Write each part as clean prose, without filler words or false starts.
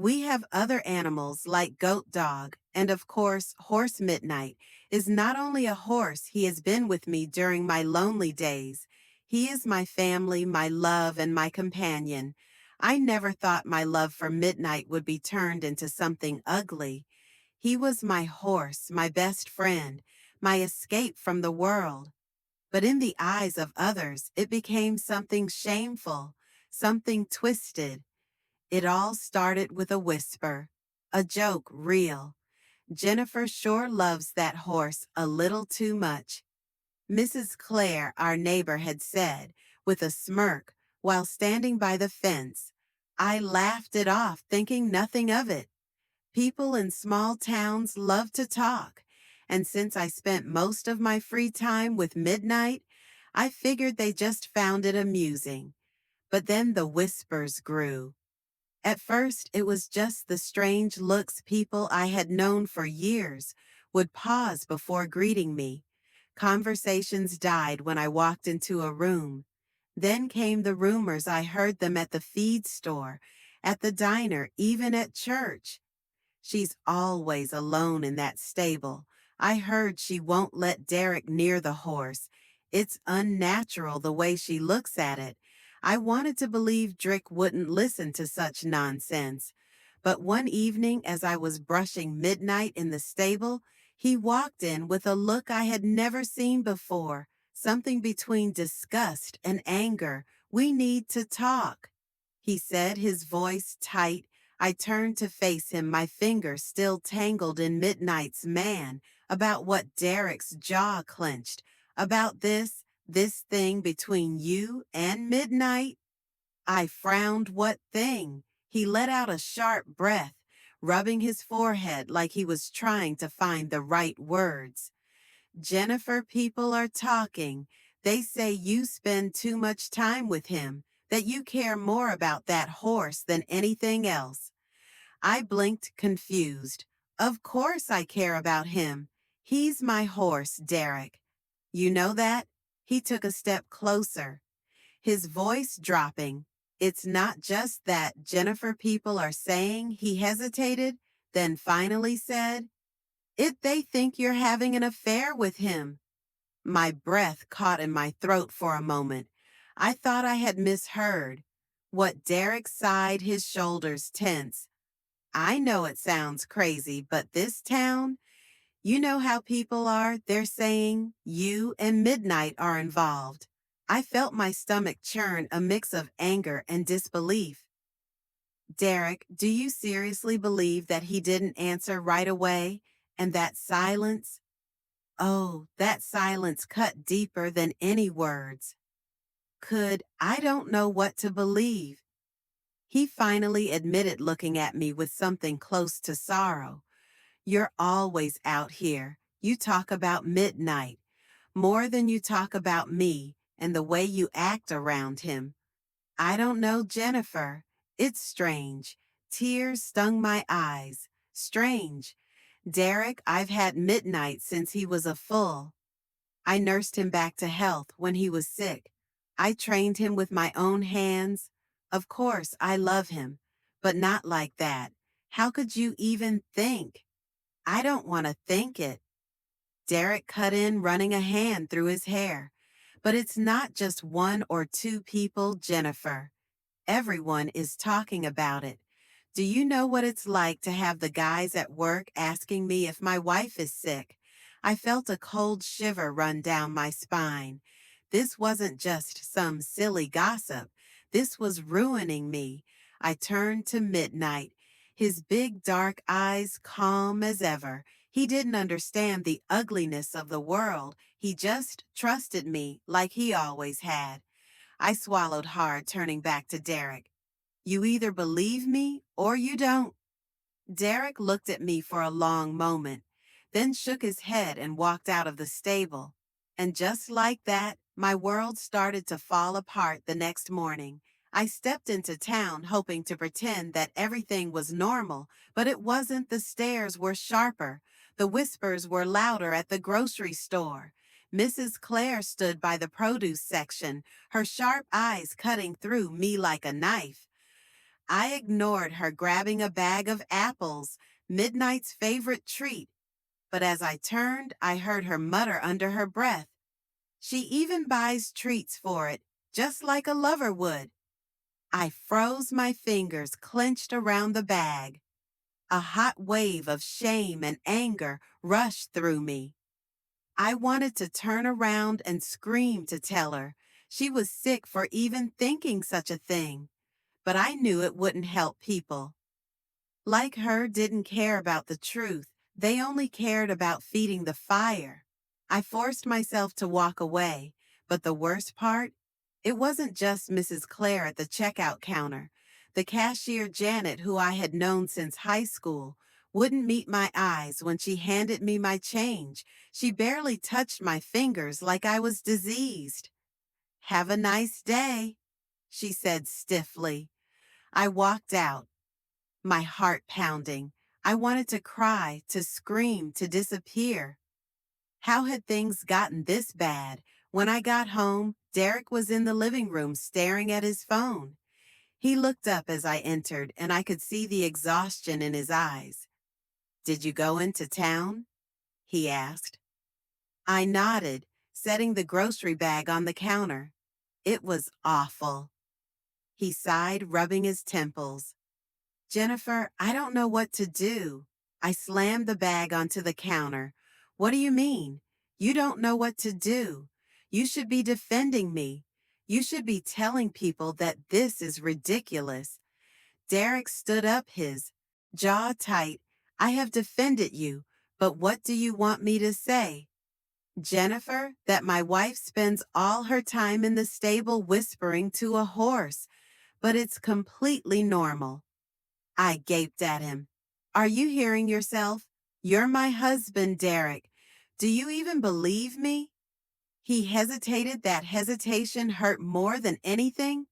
We have other animals like goat dog, and of course, horse Midnight is not only a horse, he has been with me during my lonely days. He is my family, my love, and my companion. I never thought my love for Midnight would be turned into something ugly. He was my horse, my best friend, my escape from the world. But in the eyes of others, it became something shameful, something twisted. It all started with a whisper, a joke real. Jennifer sure loves that horse a little too much. Mrs. Clare, our neighbor, had said, with a smirk, while standing by the fence. I laughed it off, thinking nothing of it. People in small towns love to talk, and since I spent most of my free time with Midnight, I figured they just found it amusing. But then the whispers grew. At first, it was just the strange looks people I had known for years would pause before greeting me. Conversations died when I walked into a room. Then came the rumors. I heard them at the feed store, at the diner, even at church. She's always alone in that stable. I heard she won't let Derek near the horse. It's unnatural the way she looks at it. I wanted to believe Drick wouldn't listen to such nonsense. But one evening, as I was brushing Midnight in the stable, he walked in with a look I had never seen before, something between disgust and anger. We need to talk, he said, his voice tight. I turned to face him, my fingers still tangled in Midnight's man. About what? Derek's jaw clenched. About this thing between you and Midnight? I frowned. What thing? He let out a sharp breath, rubbing his forehead like he was trying to find the right words. Jennifer, people are talking. They say you spend too much time with him, that you care more about that horse than anything else. I blinked, confused. Of course I care about him. He's my horse, Derek. You know that? He took a step closer, his voice dropping. It's not just that, Jennifer, people are saying. He hesitated, then finally said, they think you're having an affair with him. My breath caught in my throat for a moment. I thought I had misheard. What? Derek sighed, his shoulders tense. I know it sounds crazy, but this town, you know how people are. They're saying you and Midnight are involved. I felt my stomach churn, a mix of anger and disbelief. Derek, do you seriously believe that he didn't answer right away? And that silence? Oh, that silence cut deeper than any words. I don't know what to believe. He finally admitted, looking at me with something close to sorrow. You're always out here. You talk about Midnight more than you talk about me and the way you act around him. I don't know, Jennifer. It's strange. Tears stung my eyes. Strange. Derek, I've had Midnight since he was a foal. I nursed him back to health when he was sick. I trained him with my own hands. Of course, I love him, but not like that. How could you even think? I don't want to think it. Derek cut in, running a hand through his hair. But it's not just one or two people, Jennifer. Everyone is talking about it. Do you know what it's like to have the guys at work asking me if my wife is sick? I felt a cold shiver run down my spine. This wasn't just some silly gossip. This was ruining me. I turned to Midnight, his big dark eyes calm as ever. He didn't understand the ugliness of the world. He just trusted me like he always had. I swallowed hard, turning back to Derek. You either believe me or you don't. Derek looked at me for a long moment, then shook his head and walked out of the stable. And just like that, my world started to fall apart the next morning. I stepped into town hoping to pretend that everything was normal, but it wasn't. The stares were sharper. The whispers were louder at the grocery store. Mrs. Clare stood by the produce section, her sharp eyes cutting through me like a knife. I ignored her grabbing a bag of apples, Midnight's favorite treat, but as I turned, I heard her mutter under her breath. She even buys treats for it, just like a lover would. I froze, my fingers clenched around the bag. A hot wave of shame and anger rushed through me. I wanted to turn around and scream to tell her she was sick for even thinking such a thing, but I knew it wouldn't help people. Like her, didn't care about the truth. They only cared about feeding the fire. I forced myself to walk away, but the worst part? It wasn't just Mrs. Claire at the checkout counter. The cashier Janet, who I had known since high school, wouldn't meet my eyes when she handed me my change. She barely touched my fingers like I was diseased. "Have a nice day," she said stiffly. I walked out, my heart pounding. I wanted to cry, to scream, to disappear. How had things gotten this bad? When I got home, Derek was in the living room staring at his phone. He looked up as I entered, and I could see the exhaustion in his eyes. "Did you go into town?" he asked. I nodded, setting the grocery bag on the counter. "It was awful." He sighed, rubbing his temples. "Jennifer, I don't know what to do." I slammed the bag onto the counter. "What do you mean? You don't know what to do? You should be defending me. You should be telling people that this is ridiculous." Derek stood up, his jaw tight. "I have defended you, but what do you want me to say?" "Jennifer, that my wife spends all her time in the stable whispering to a horse, but it's completely normal." I gaped at him. "Are you hearing yourself? You're my husband, Derek. Do you even believe me?" He hesitated. That hesitation hurt more than anything.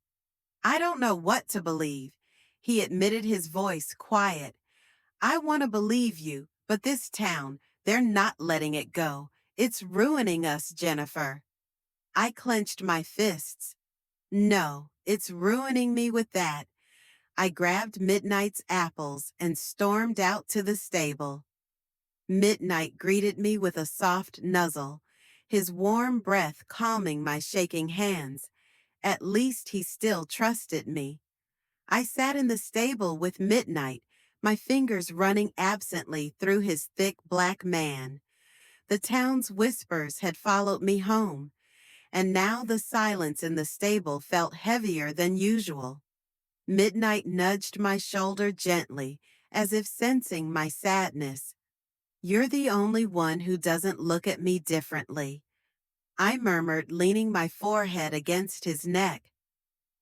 "I don't know what to believe," he admitted, his voice quiet. "I want to believe you, but this town, they're not letting it go. It's ruining us, Jennifer." I clenched my fists. "No, it's ruining me with that." I grabbed Midnight's apples and stormed out to the stable. Midnight greeted me with a soft nuzzle, his warm breath calming my shaking hands. At least he still trusted me. I sat in the stable with Midnight, my fingers running absently through his thick black mane. The town's whispers had followed me home, and now the silence in the stable felt heavier than usual. Midnight nudged my shoulder gently, as if sensing my sadness. "You're the only one who doesn't look at me differently," I murmured, leaning my forehead against his neck.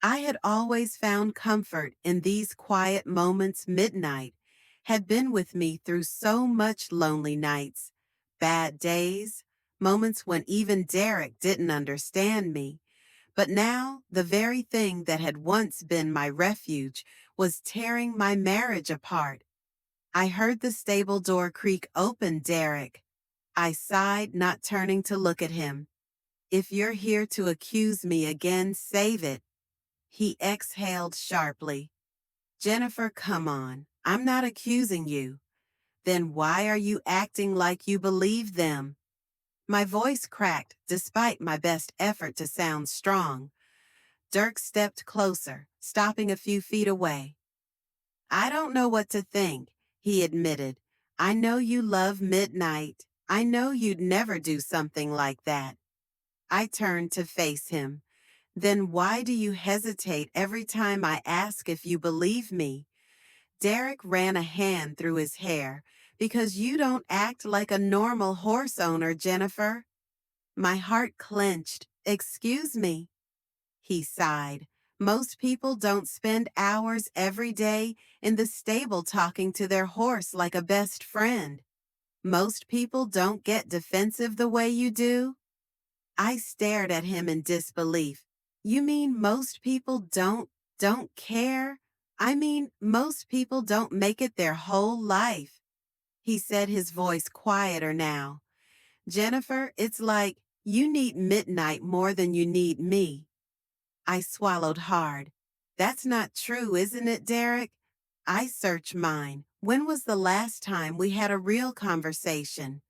I had always found comfort in these quiet moments. Midnight had been with me through so much lonely nights, bad days, moments when even Derek didn't understand me. But now, the very thing that had once been my refuge was tearing my marriage apart. I heard the stable door creak open. "Derek." I sighed, not turning to look at him. "If you're here to accuse me again, save it." He exhaled sharply. "Jennifer, come on. I'm not accusing you." "Then why are you acting like you believe them?" My voice cracked, despite my best effort to sound strong. Dirk stepped closer, stopping a few feet away. "I don't know what to think," he admitted. "I know you love Midnight. I know you'd never do something like that." I turned to face him. "Then why do you hesitate every time I ask if you believe me?" Derek ran a hand through his hair. "Because you don't act like a normal horse owner, Jennifer." My heart clenched. "Excuse me." He sighed. "Most people don't spend hours every day in the stable talking to their horse like a best friend. Most people don't get defensive the way you do." I stared at him in disbelief. "You mean most people don't care? I mean, most people don't make it their whole life." He said, his voice quieter now. "Jennifer, it's like you need Midnight more than you need me." I swallowed hard. That's not true, isn't it, Derek? I search mine. When was the last time we had a real conversation?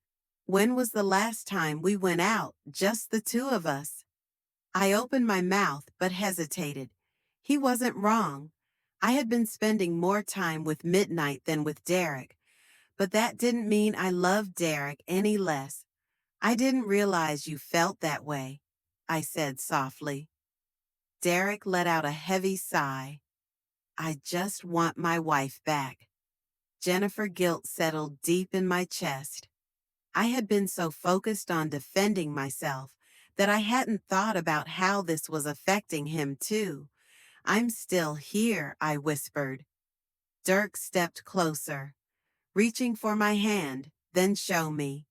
When was the last time we went out, just the two of us? I opened my mouth but hesitated. He wasn't wrong. I had been spending more time with Midnight than with Derek, but that didn't mean I loved Derek any less. I didn't realize you felt that way, I said softly. Derek let out a heavy sigh. I just want my wife back. Jennifer guilt settled deep in my chest. I had been so focused on defending myself that I hadn't thought about how this was affecting him too. I'm still here, I whispered. Dirk stepped closer, reaching for my hand, then show me.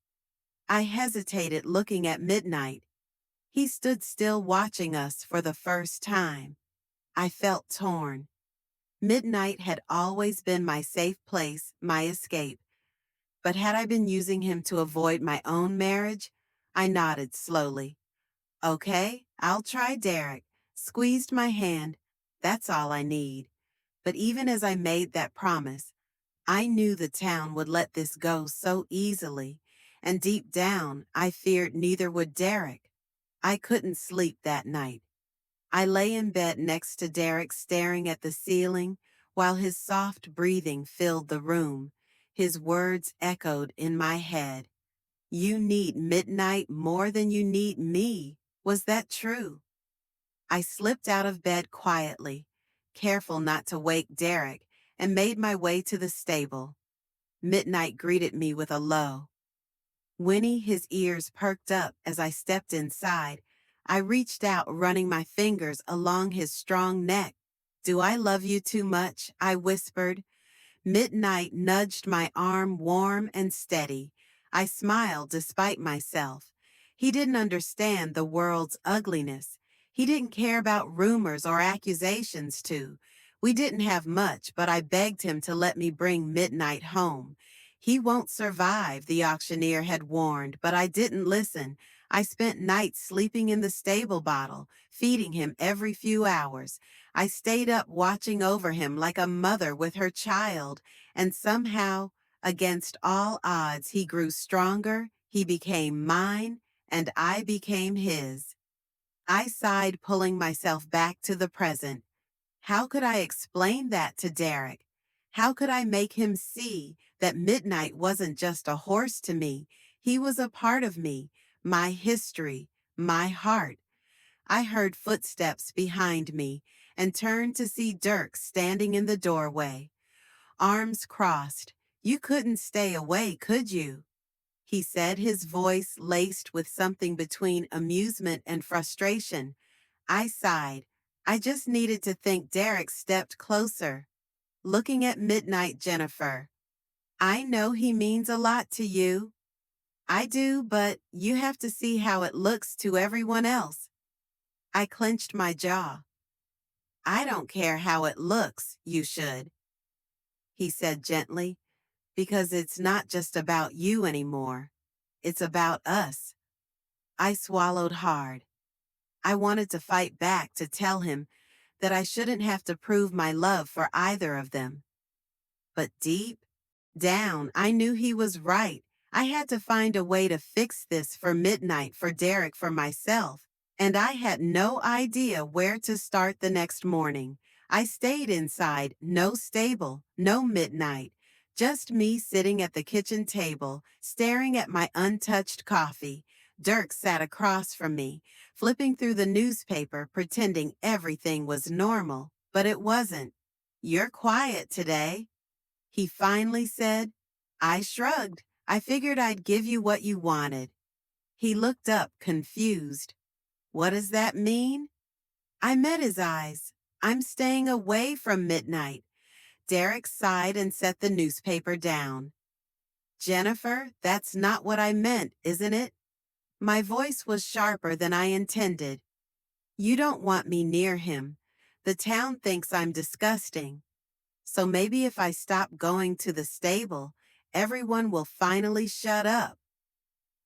I hesitated looking at Midnight. He stood still watching us for the first time. I felt torn. Midnight had always been my safe place, my escape. But had I been using him to avoid my own marriage? I nodded slowly. Okay, I'll try Derek. Squeezed my hand. That's all I need. But even as I made that promise, I knew the town would let this go so easily, and deep down I feared neither would Derek. I couldn't sleep that night. I lay in bed next to Derek staring at the ceiling while his soft breathing filled the room. His words echoed in my head. You need Midnight more than you need me. Was that true? I slipped out of bed quietly, careful not to wake Derek, and made my way to the stable. Midnight greeted me with a low whinny. His ears perked up as I stepped inside. I reached out, running my fingers along his strong neck. Do I love you too much? I whispered. Midnight nudged my arm warm and steady. I smiled despite myself. He didn't understand the world's ugliness. He didn't care about rumors or accusations too. We didn't have much, but I begged him to let me bring Midnight home. He won't survive, the auctioneer had warned, but I didn't listen. I spent nights sleeping in the stable bottle, feeding him every few hours. I stayed up watching over him like a mother with her child, and somehow, against all odds, he grew stronger, he became mine, and I became his. I sighed, pulling myself back to the present. How could I explain that to Derek? How could I make him see that Midnight wasn't just a horse to me? He was a part of me, my history, my heart. I heard footsteps behind me and turned to see Dirk standing in the doorway. Arms crossed. You couldn't stay away, could you? He said, his voice laced with something between amusement and frustration. I sighed. I just needed to think. Derek stepped closer, looking at Midnight. Jennifer, I know he means a lot to you. I do, but you have to see how it looks to everyone else. I clenched my jaw. I don't care how it looks, you should, he said gently, because it's not just about you anymore. It's about us. I swallowed hard. I wanted to fight back, to tell him that I shouldn't have to prove my love for either of them. But deep down, I knew he was right. I had to find a way to fix this for Midnight, for Derek, for myself. And I had no idea where to start the next morning. I stayed inside, no stable, no Midnight, just me sitting at the kitchen table, staring at my untouched coffee. Dirk sat across from me, flipping through the newspaper, pretending everything was normal, but it wasn't. You're quiet today, he finally said. I shrugged. I figured I'd give you what you wanted. He looked up, confused. What does that mean? I met his eyes. I'm staying away from Midnight. Derek sighed and set the newspaper down. Jennifer, that's not what I meant, isn't it? My voice was sharper than I intended. You don't want me near him. The town thinks I'm disgusting. So maybe if I stop going to the stable, everyone will finally shut up.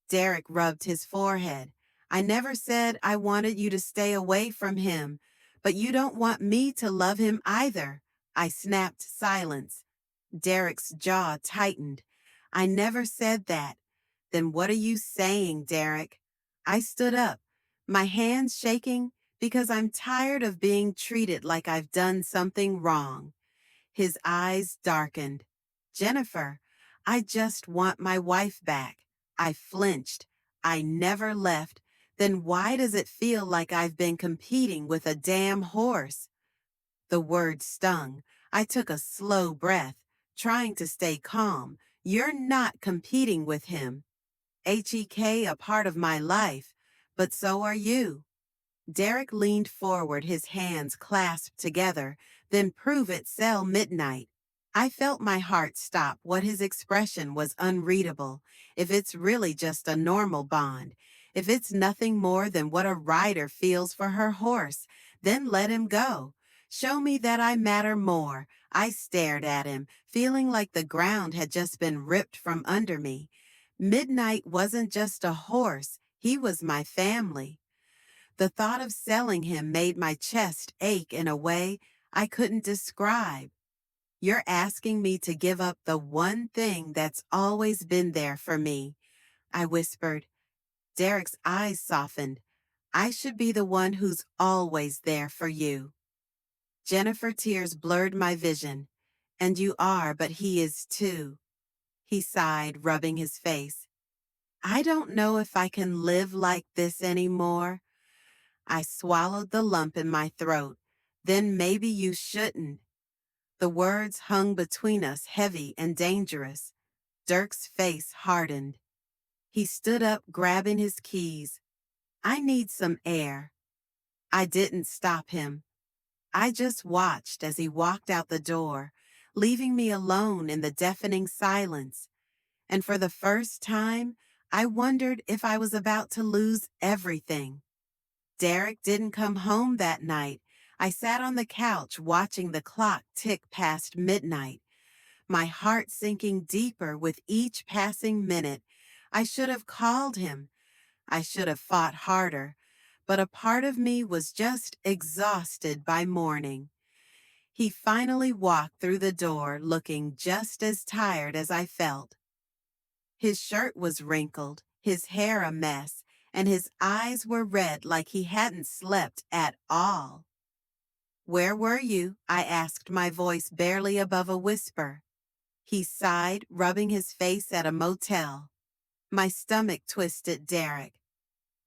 Derek rubbed his forehead. I never said I wanted you to stay away from him, But you don't want me to love him either. I snapped silence. Derek's jaw tightened. I never said that. Then what are you saying, Derek? I stood up, my hands shaking because I'm tired of being treated like I've done something wrong. His eyes darkened. Jennifer, I just want my wife back. I flinched. I never left. Then why does it feel like I've been competing with a damn horse? The word stung. I took a slow breath, trying to stay calm. You're not competing with him. HEK a part of my life, but so are you. Derek leaned forward, his hands clasped together, then prove it sell midnight. I felt my heart stop. What his expression was unreadable. If it's really just a normal bond, if it's nothing more than what a rider feels for her horse, then let him go. Show me that I matter more. I stared at him, feeling like the ground had just been ripped from under me. Midnight wasn't just a horse, he was my family. The thought of selling him made my chest ache in a way I couldn't describe. You're asking me to give up the one thing that's always been there for me, I whispered. Derek's eyes softened. I should be the one who's always there for you. Jennifer, tears blurred my vision. And you are, but he is too. He sighed, rubbing his face. I don't know if I can live like this anymore. I swallowed the lump in my throat. Then maybe you shouldn't. The words hung between us, heavy and dangerous. Dirk's face hardened. He stood up, grabbing his keys. I need some air. I didn't stop him. I just watched as he walked out the door, leaving me alone in the deafening silence. And for the first time, I wondered if I was about to lose everything. Derek didn't come home that night. I sat on the couch watching the clock tick past midnight, my heart sinking deeper with each passing minute. I should have called him. I should have fought harder, but a part of me was just exhausted by mourning. He finally walked through the door looking just as tired as I felt. His shirt was wrinkled, his hair a mess, and his eyes were red like he hadn't slept at all. Where were you? I asked, my voice barely above a whisper. He sighed, rubbing his face at a motel. My stomach twisted. Derek.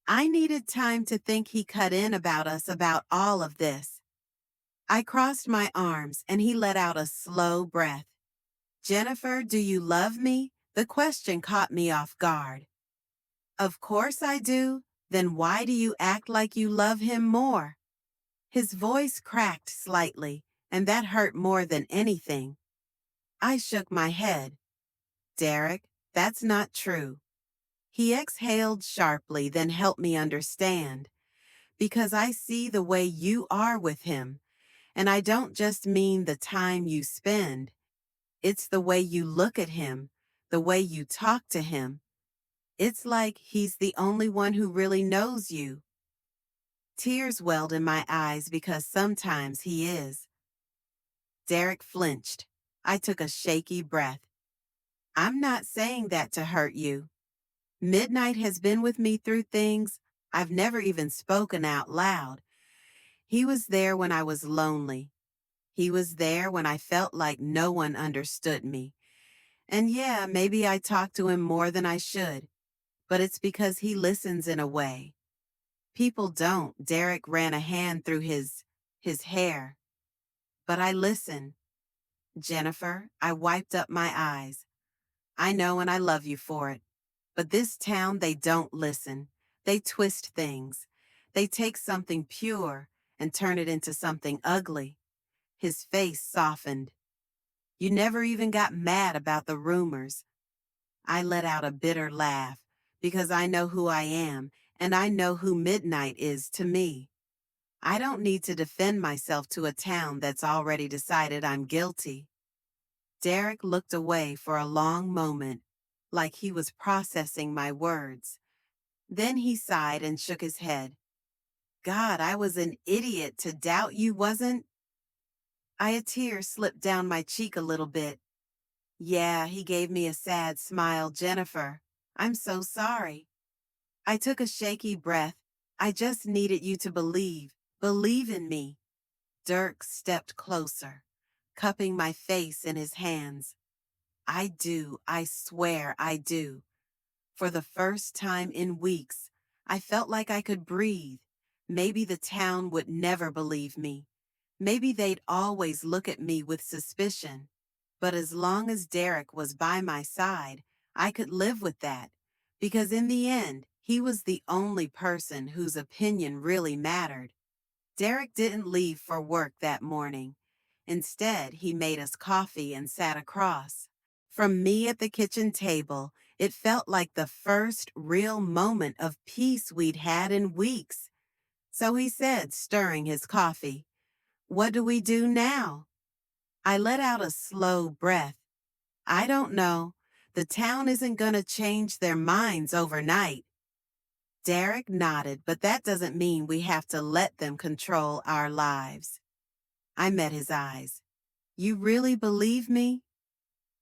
I needed time to think. He cut in about us, about all of this. I crossed my arms and he let out a slow breath. Jennifer, do you love me? The question caught me off guard. Of course I do. Then why do you act like you love him more? His voice cracked slightly, and that hurt more than anything. I shook my head. Derek, that's not true. He exhaled sharply, then helped me understand. Because I see the way you are with him, and I don't just mean the time you spend. It's the way you look at him, the way you talk to him. It's like he's the only one who really knows you. Tears welled in my eyes because sometimes he is. Derek flinched. I took a shaky breath. I'm not saying that to hurt you. Midnight has been with me through things I've never even spoken out loud. He was there when I was lonely. He was there when I felt like no one understood me. And yeah, maybe I talk to him more than I should, but it's because he listens in a way people don't. Derek ran a hand through his hair. But I listen. Jennifer, I wiped up my eyes. I know and I love you for it. But this town, they don't listen. They twist things. They take something pure and turn it into something ugly. His face softened. You never even got mad about the rumors. I let out a bitter laugh because I know who I am and I know who Midnight is to me. I don't need to defend myself to a town that's already decided I'm guilty. Derek looked away for a long moment, like he was processing my words. Then he sighed and shook his head. God, I was an idiot to doubt you, wasn't a tear slipped down my cheek a little bit. Yeah, he gave me a sad smile. Jennifer, I'm so sorry. I took a shaky breath. I just needed you to believe in me. Dirk stepped closer, cupping my face in his hands. I do, I swear I do. For the first time in weeks, I felt like I could breathe. Maybe the town would never believe me. Maybe they'd always look at me with suspicion. But as long as Derek was by my side, I could live with that. Because in the end, he was the only person whose opinion really mattered. Derek didn't leave for work that morning. Instead, he made us coffee and sat across from me at the kitchen table. It felt like the first real moment of peace we'd had in weeks. So he said, stirring his coffee, "What do we do now?" I let out a slow breath. I don't know. The town isn't going to change their minds overnight. Derek nodded, but that doesn't mean we have to let them control our lives. I met his eyes. You really believe me?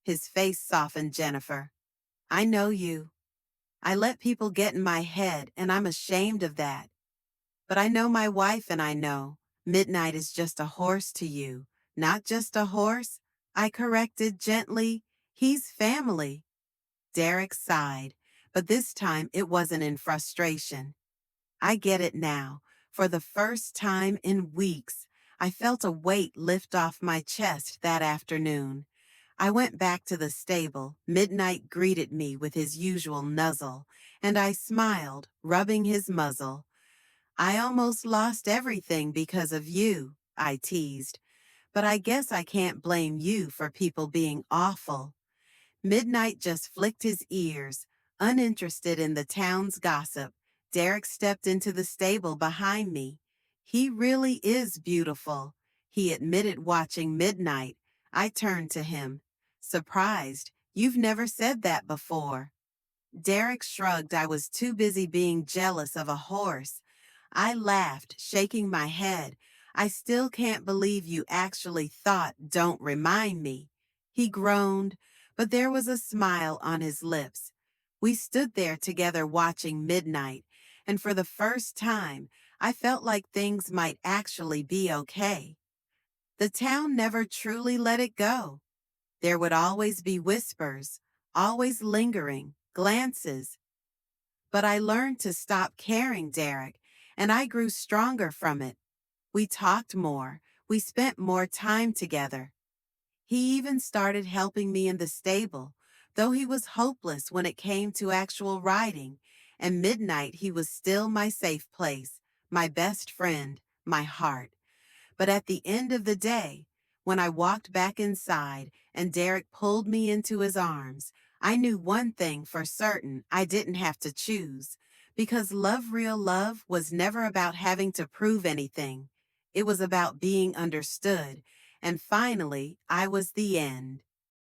His face softened. Jennifer, I know you. I let people get in my head, and I'm ashamed of that. But I know my wife, and I know Midnight is just a horse to you. Not just a horse, I corrected gently. He's family. Derek sighed, but this time it wasn't in frustration. I get it now. For the first time in weeks, I felt a weight lift off my chest that afternoon. I went back to the stable. Midnight greeted me with his usual nuzzle, and I smiled, rubbing his muzzle. I almost lost everything because of you, I teased. But I guess I can't blame you for people being awful. Midnight just flicked his ears, uninterested in the town's gossip. Derek stepped into the stable behind me. He really is beautiful, he admitted, watching Midnight. I turned to him, surprised. You've never said that before. Derek shrugged. I was too busy being jealous of a horse. I laughed, shaking my head. I still can't believe you actually thought, don't remind me. He groaned, but there was a smile on his lips. We stood there together watching Midnight, and for the first time, I felt like things might actually be okay. The town never truly let it go. There would always be whispers, always lingering, glances. But I learned to stop caring, Derek, and I grew stronger from it. We talked more. We spent more time together. He even started helping me in the stable, though he was hopeless when it came to actual riding. And Midnight, he was still my safe place, my best friend, my heart. But at the end of the day, when I walked back inside and Derek pulled me into his arms, I knew one thing for certain: I didn't have to choose. Because love, real love, was never about having to prove anything. It was about being understood. And finally, I was the end.